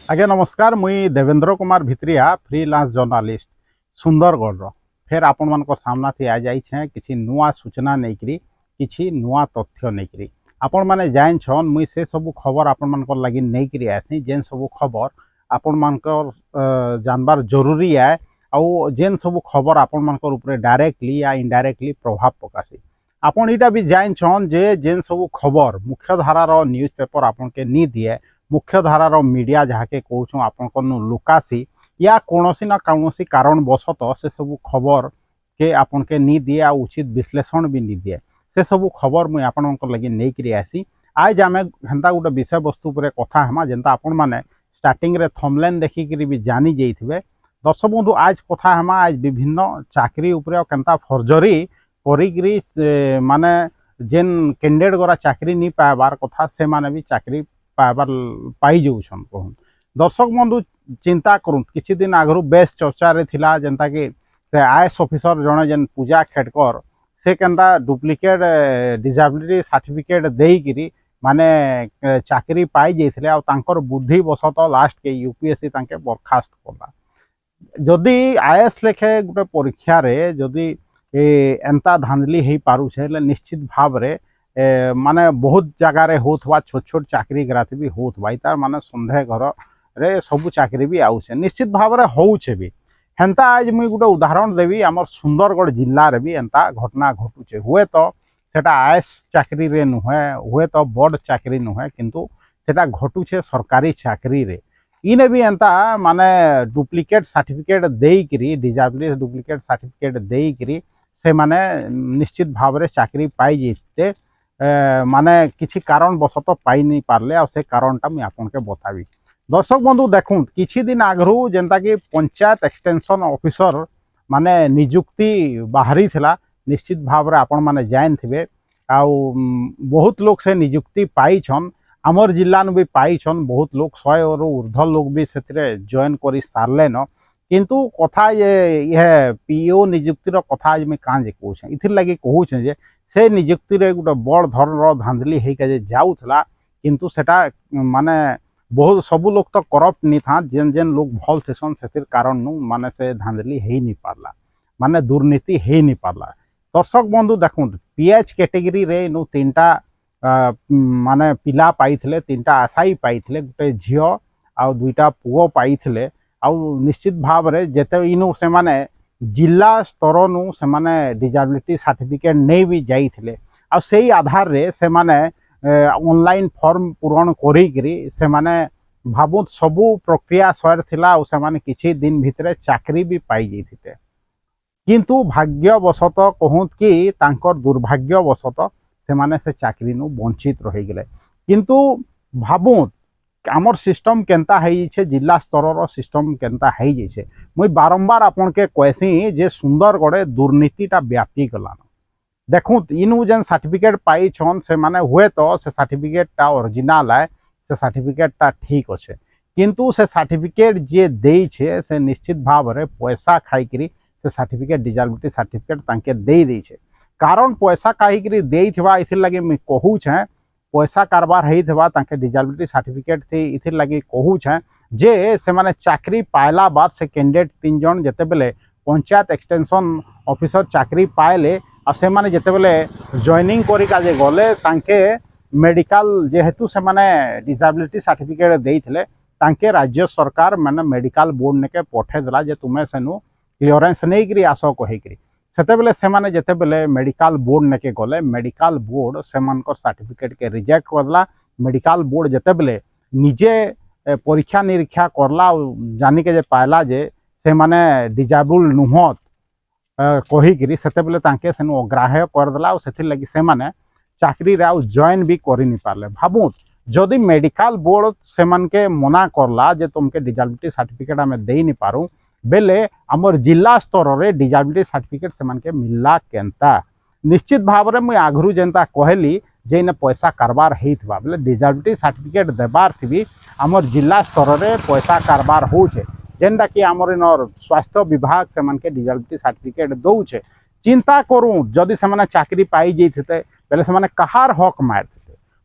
आज्ञा नमस्कार। मुई देवेंद्र कुमार भित्रिया फ्रीलांस जर्नालीस्ट सुंदरगढ़ फेर आपण मान सामना थी आ जाए किसी नुआ सूचना नहीं किसी नुआ तथ्य नहीं आपण मैंने जान छन मुई से सब खबर आपण मान लगी नहीं आसी जेन सब खबर आपण मान जानबार जरूरी है आउ जेन सब खबर आपण मान डायरेक्टली या इनडायरेक्टली प्रभाव पकासी आपण इटा भी जान छन जे जेन सब खबर मुख्य धारार न्यूज पेपर आपण के नी दिए मुख्य धारार मीडिया जहाँके कौन आपण लुकासी या कौनसी ना कौनसी कारण बसत से सब खबर के आपन के नी दिए आ उचित विश्लेषण भी नी दिए से सब खबर मुझे आपण लगे नहीं आसी। आज आम हेन्ता गोटे विषय वस्तु पर कथा हेमा जेनता आपण मैंने स्टार्टिंग रे थंबनेल देखिक भी जानी जाइथिबे। दर्शक बंधु आज कथा हेमा आज विभिन्न चाकरी उपरे केनता फर्जरी करी माने जेन कैंडिडेट गरा चाकरी नहीं पाइबार कथा से माने भी चाकरी पाई जाऊन कहूँ। दर्शक बंधु चिंता करूँ किछि दिन आगु बेस चर्चा रे थिला जेनता कि आईएएस ऑफिसर जड़े जेन पूजा खेडकर से केनता डुप्लिकेट डिसेबिलिटी सर्टिफिकेट देकरी माने चाकरी पाई जाइथिले आ तांकर बुद्धि वशत लास्ट के यूपीएससी तांके बरखास्त कला। जदि आईएएस लेखे गोटे परीक्षा रे जदि एंता धांधली हो पारुछे निश्चित भाव रे माने बहुत जगार होता छोट छोट चाकरी ग्राथी भी होता तार माने संदेह घर रे सबू चाकरी भी आउछे निश्चित भाव रे होउछे भी हेन्ता। आज मुई गोटे उदाहरण देवी आमर सुंदरगढ़ जिल्ला रे भी एंता घटना घटुचे हुए तो सेटा आईएएस चाकरी रे नुहे हुए तो बड़ चाकरी नुहे किंतु सेटा घटुचे सरकारी चाकरी रे इने भी एंता माने डुप्लिकेट सर्टिफिकेट देकरी डिसेबिलिटी डुप्लिकेट सर्टिफिकेट देकरी से माने निश्चित भाव रे चाकरी पाई जेते माने किसी कारण बसत पाई नहीं पारले आ से कारणटा मुझे आपन के बतावी। दर्शक बंधु देखूँ किछि दिन आगु जेनता कि पंचायत एक्सटेंशन ऑफिसर माने नियुक्ति बाहरी थिला निश्चित भाव रे आपण माने जान थिबे आउ बहुत लोग से नियुक्ति पाई छन आमर जिल्ला भी पाई छन बहुत लोग 100 और ऊर्ध्व लोग भी से जॉइन करी सारले न किंतु कथा ये पीओ नियुक्तिर कथा आज मैं काँ जे कहूँ इथिर लगी कहूँ जे से नियुक्ति रे गोटे बड़ धरण धांधली होके जाऊला किंतु सेटा माने बहुत सबू लोग तो करप्ट नहीं था जेन जेन लोग भल थेसन से कारण नु माने से धांधली हो नहीं पारला माने दुर्नीति हो नहीं पारला। दर्शक बंधु देखु पीएच कैटेगरी रे नु तीनटा माने पिला पाइथिले तीनटा आशाई पाइथिले गोटे झियो आ दुईटा पुओ पाइथिले आ निश्चित भाव रे जेते इनु से माने जिला स्तर नु से माने डिसेबिलिटी सर्टिफिकेट नहीं भी जाइथिले आ सेही आधार रे से माने ऑनलाइन फॉर्म पूरण करी से माने भाबुत सबू प्रक्रिया सर थिला और से माने किछि दिन भितरे चाकरी भी पाई जाइथिते किंतु भाग्यवशत कहूँ कि तांकर दुर्भाग्यवशत से माने से चाकरी नु वंचित रही गले। किंतु भाबुत आमर सिस्टम केनता है जिला स्तर सिस्टम केनता है मुई बारंबार आपन के कहसी जे सुंदरगढ़ दुर्नीतिटा व्यापी गलान। देखूँ इनु जेन सर्टिफिकेट पाई छन से माने हुए तो से सर्टिफिकेटा ओरिजिनल है से सर्टिफिकेटा ठीक अच्छे किंतु से सर्टिफिकेट जे दे छे से निश्चित भाव रे पैसा खाईकरी से सर्टिफिकेट डिसेबिलिटी सर्टिफिकेट तांके दे दै छे कारण पैसा खाईकरी देइथिबा इथिर लगे मैं कहूँ छे पैसा कारबार होइथिबा तांके डिसेबिलिटी सर्टिफिकेट थी इथिर लगे कहूँ छे जे से माने चाकरी पाइला बाद से कैंडिडेट 3 जन जेते बेले पंचायत एक्सटेंशन ऑफिसर चाकरी पाइले आ से माने जेते बेले जॉइनिंग करिका जे गले तांके मेडिकल जेहेतु से माने डिसेबिलिटी सर्टिफिकेट देइथिले तांके राज्य सरकार माने मेडिकल बोर्ड ने के पठे देला जे तुमे सेनु क्लियरेंस नै करी आसो कहिकरी सेते बेले से माने जेते बेले मेडिकल बोर्ड ने के गले मेडिकल बोर्ड से मानकर सर्टिफिकेट के रिजेक्ट करला। मेडिकल बोर्ड जेते बेले निजे परीक्षा निरीक्षा करला जानी के जे पाइला जे से माने डिसेबल नुहत कहीकि से बेले सेनु अग्राह्य करदेला और से लगी से माने चाकरी रे जॉइन भी करि नहीं पारले। भाबुत जदि मेडिकल बोर्ड से मन के मना करला जे तुमके डिसेबिलिटी सर्टिफिकेट आमे दे नहीं पारू बेले आमर जिला स्तर रे डिसेबिलिटी सर्टिफिकेट से मन के मिलला केनता निश्चित भाव रे मुई आगरू जेनता कहली जे ने पैसा कारबार हेइथबा बेले डिसेबिलिटी सर्टिफिकेट देबार थी आमर जिला स्तर रे पैसा कारबार होछे जेनटा कि आमर इन स्वास्थ्य विभाग से मन के डिसेबिलिटी सर्टिफिकेट दौचे चिंता करूँ जदि से चाकरी पाई जाइते बेले से कहार हक मारते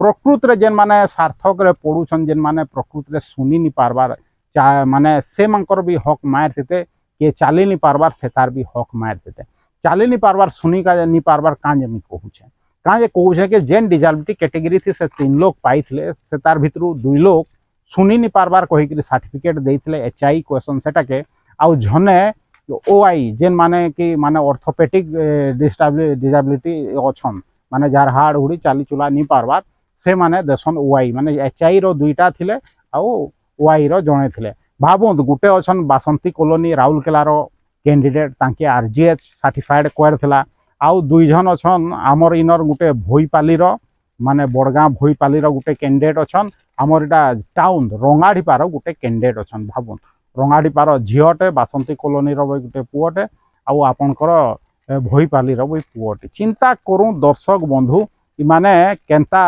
प्रकृत रे जेन माने सार्थक रे पढ़ुछन जेन माने प्रकृत रे सुनी नहीं पारबार माने से मानकर भी हक मार देते किए चली नहीं पारबार से तार भी हक मार देते चली नहीं पारबार सुनी का नहीं पारबार काँ जमी कहूचे काँ जे कहूचे कि जेन डिजाबिलिटी कैटेगरी थी से 3 लोग पाई से तार भितर 2 लोग शुनी नहीं पारबार कहीकि सर्टिफिकेट देते HI क्वेश्चन सेटा के आउ झने OI जेन माने कि माने ऑर्थोपेडिक डिजाबिलिटी अच्छन माने जार हाड़ हुड़ी चाली चुला नहीं पारबार से माने देसन OI माने HI रो 2टा थिले आउ OI रो जणे थिले भावुन गुटे अच्छन बासंती कॉलोनी राउरकेलार कैंडिडेट तांके RGH सर्टिफाइड करथिला आउ 2 जन अच्छन आमर इनर गुटे भोईपाली माने बड़गाँ भोईपाली गुटे कैंडिडेट अच्छन आमर इटा टाउन रंगाढ़ीपार गुटे कैंडिडेट अच्छन भावुन रंगाढ़ीपार झीटे बासंती कॉलोनी गोटे पुओटे आउ आपणकर भोईपाली भी पुओटे चिंता करूँ दर्शक बंधु माने केनता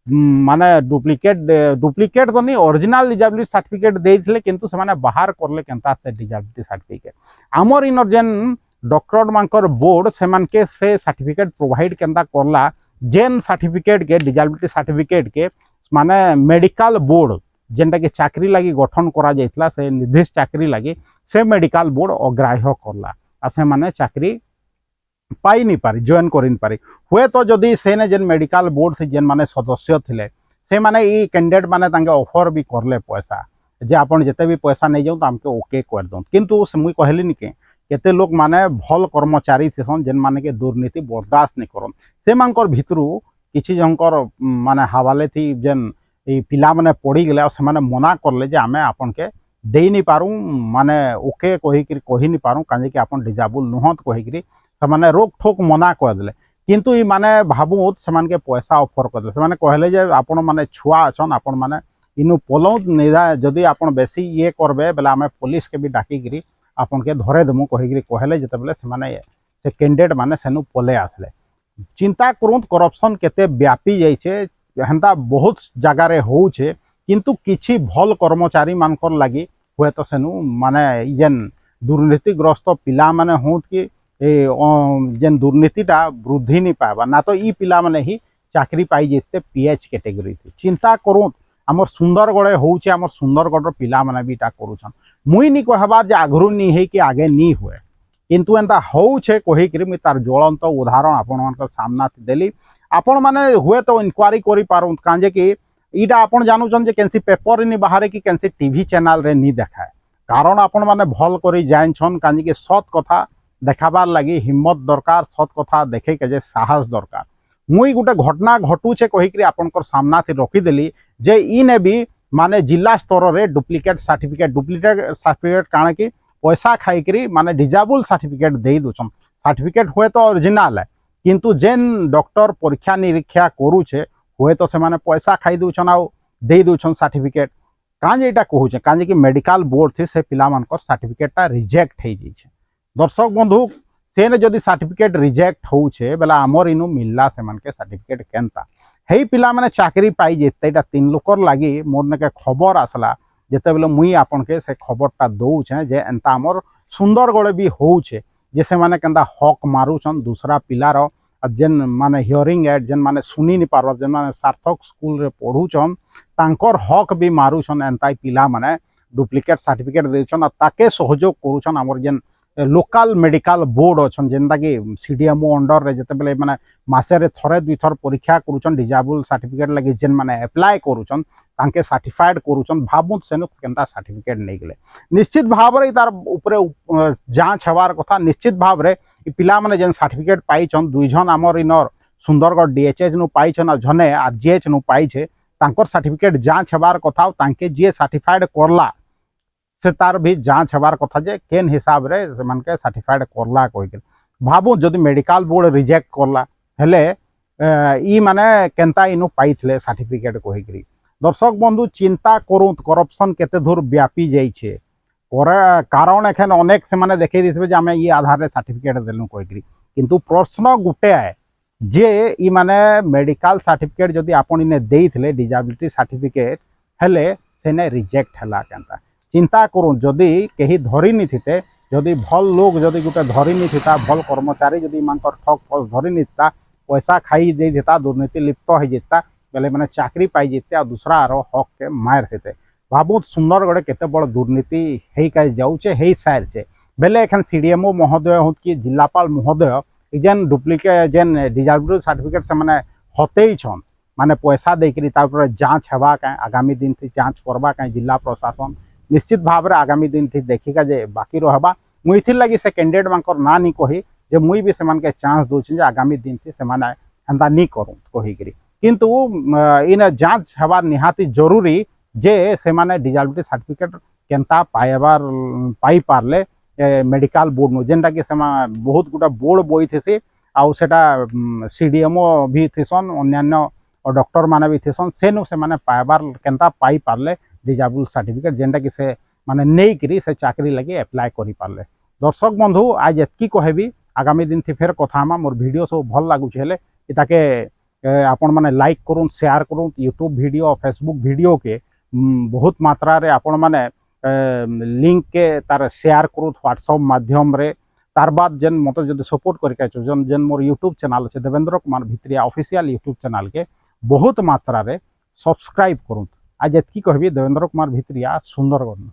माने डुप्लिकेट तो नहीं ओरिजिनल डिजाबिलिटी सर्टिफिकेट देइथिले किंतु से माने बाहर करले केनता से डिजाबिलिटी सर्टिफिकेट आमर इनर जेन डॉक्टर मानकर बोर्ड से मान के से सर्टिफिकेट प्रोवाइड केनता करला जेन सर्टिफिकेट के डिजाबिलिटी सर्टिफिकेट के माने मेडिकल बोर्ड जेनटा कि चाकरी लगी गठन करा जाइतला से निर्दिष्ट चाकरी लगी से मेडिकल बोर्ड अग्राह्य करला आ से माने चाकरी पाई नहीं पारी जॉइन कर नहीं पारी हुए तो जदि से जेन मेडिकल बोर्ड से जेन माने सदस्य थिले से माने ई कैंडिडेट माने तांके ऑफर भी करले पैसा जे आपन जते भी पैसा नहीं जाऊ तो हमके ओके कर दो किंतु से मुई कहली नि के केते लोग माने भल कर्मचारी थिसन जेन माने के दुर्नीति बर्दाश्त नहीं करन से मानकर भितरु किछि जनकर माने हवाले थी जेन ई पिला माने पड़ी गले से माने मना करले जे आमे आपन के दे नहीं पारू माने ओके कही नहीं पारू काजे कि आपन डिजाबल नुहत कही से रोक ठोक मना करदे किंतु ई माने भावुत से पैसा ऑफर करदे से कहले जे आपण माने छुआ अछन आपण माने इनु पलौ निरा जदि आपण बेसी ये करबे बेला आमे पुलिस के भी डाकिगिरी आपण के धरे देमु कहिगिरी कहले जते बेले से कैंडिडेट माने सेनु पले आसले चिंता करूँ करप्शन केते व्यापी जाइछे हेंता बहुत जगह रे होउछे किंतु किछि भल कर्मचारी मानकर लगी हुए तो सेनु माने जेन दुर्नीतिग्रस्त पिला माने होत कि जेन दुर्नीतिटा वृद्धि नहीं पावा ना तो ई पिला माने ही चाकरी पाई जेते PH कैटेगरी थी चिंता करूँ आमर सुंदरगढ़ होउछे आमर सुंदरगढ़ पिला माने भी टा करूछन मुई नी कहबा जे आगरु नी है कि आगे नी हुए किंतु एंता होउछे कहिकरी मी तार ज्वलंत उदाहरण आपण मानकर सामना देली आपण माने हुए तो इंक्वायरी करि पारू काजे कि ईटा आपण जानूछन जे केनसी पेपर नी बाहर कि केनसी टीवी चैनल रे नी देखाए कारण आपण माने भल करी जानछन काजे कि सत कथा देखाबार लगी हिम्मत दरकार सत कथा देखे के जे साहस दरकार मुई गोटे घटना घटुछे कहिकरी आपनकर सामना थी रखीदेली जे इने भी माने जिला स्तर रे डुप्लिकेट सर्टिफिकेट काण कि पैसा खाईकरी माने डिजाबल सर्टिफिकेट दे दूछन सर्टिफिकेट हुए तो ओरिजिनल है किंतु जेन डॉक्टर परीक्षा निरीक्षा करूछे हुए तो से माने पैसा खाई दूछन आ दे दूछन सर्टिफिकेट काजे एटा कहूछे काजे कि मेडिकल बोर्ड थी से पिला मानकर सर्टिफिकेटटा रिजेक्ट हो जाइछे दर्शक बंधु से जदि सर्टिफिकेट रिजेक्ट होउछे बेला आमर इनु मिलला से मन के सर्टिफिकेट केनता हेई पिला माने चाकरी पाई जेते एटा 3 लोकर लागी मोर ने के खबर आसला जेते बेले मुई आपन के से खबरटा दउछे जे एंता आमर सुंदरगढ़ भी होउछे जे से माने केंदा हक मारुछन दूसरा पिलार जेन माने हियरिंग एड जेन माने सुनी नि पारब जेन माने सार्थक स्कूल रे पढुछन तांकर हक भी मारुछन एंताई पिला माने डुप्लिकेट सर्टिफिकेट देछन आ ताके सहयोग करूछन आमर जेन लोकल मेडिकल बोर्ड अच्छन जेनता कि CDMO अंडर रे जते बेले माने मासे रे थरे दुई थर परीक्षा करूछन डिजाबल सर्टिफिकेट लगी जेन माने अप्लाई करूछन तांके सर्टिफाइड करूछन भाबुत सेनु केनता सर्टिफिकेट नै गेले निश्चित भाव रे तार ऊपर जांच हेबार कथा निश्चित भाव रे ई पिला माने जेन सर्टिफिकेट पाइछन 2 जन हमर इनर सुंदरगढ़ DHH नु पाइछन आ जने RGH नु पाइछे तांकर सर्टिफिकेट जांच हेबार कथा तांके जे सर्टिफाइड करला से तार भी जांच हेबार कथा जे केन हिसाब रे मन के सर्टिफाइड करला कहि भाबु जदि मेडिकल बोर्ड रिजेक्ट करला हेले ई माने केनता इनु पाइथले सर्टिफिकेट कहि दर्शक बंधु चिंता करूँ करप्शन केते दूर व्यापी जाइछे कारण एखन अनेक से माने देखै दिसबे जे हमें ई आधार रे सर्टिफिकेट देलु कहि किंतु प्रश्न गुटे है जे ई माने मेडिकल सर्टिफिकेट जदि आपन इने देइथले डिजाबिलिटी सर्टिफिकेट हेले सेने रिजेक्ट हला केनता चिंता करूँ जदि कहीं धरी नहीं थे जदि भल लोग जदि गोटे धरी नहीं था भल कर्मचारी जदि मानकर ठक फल धरी नहीं था पैसा खाई दे देता दुर्नीति लिप्त हो जाता बेले मैंने चाकरी पाई जेते आ दूसरा आरो हक के मार देते भावुत सुंदरगढ़ केते बड़ दुर्नीति हेई जाऊे हेई सारे बेले एखन सीडीएमओ महोदय हो कि जिलापाल महोदय जेन डुप्लिकेट जेन डिजाबिलिटी सर्टिफिकेट से माने हतई छन माने पैसा देकरी जांच हेबा का आगामी दिन थी जांच करबा का जिला प्रशासन निश्चित भाव में आगामी दिन थी देखिका जे बाकी रहबा मुई इथिर लगी से कैंडिडेट मानकर ना नहीं कही जे मुई भी से के चांस दूचे आगामी दिन थी से माने हेन्ता नहीं करूँ कहीकि किंतु इन जांच हेबा निहाती जरूरी जे से माने डिजाबिलिटी सर्टिफिकेट केनता पाई पारले मेडिकल बोर्ड नु जेनटा कि बहुत गुटा बोर्ड बही थी आउ सेटा सीडीएमओ भी थीसन अन्य डॉक्टर माने भी थीसन सेनु से माने पाइबार केनता पाई पारले डिजाबल सर्टिफिकेट जेनटा कि से माने नहीं करी से चाकरी लगे एप्लाय करि पारले। दर्शक बंधु आज एतकी कहबी आगामी दिन थी फेर कथा मोर वीडियो सब भल लगुच हेले इताके आपण माने लाइक करूँ शेयर करूँ यूट्यूब वीडियो फेसबुक वीडियो के बहुत मात्रा रे आपण माने लिंक के तार शेयर करूँ व्हाट्सएप माध्यम रे तार बाद जेन मत जो सपोर्ट करके जेन जेन मोर यूट्यूब चैनल अच्छे Devendra Kumar Bhitriya official YouTube channel के बहुत मात्रा रे सब्सक्राइब करूँ आज एतकी कहबी देवेंद्र कुमार भित्रिया सुंदरगढ़।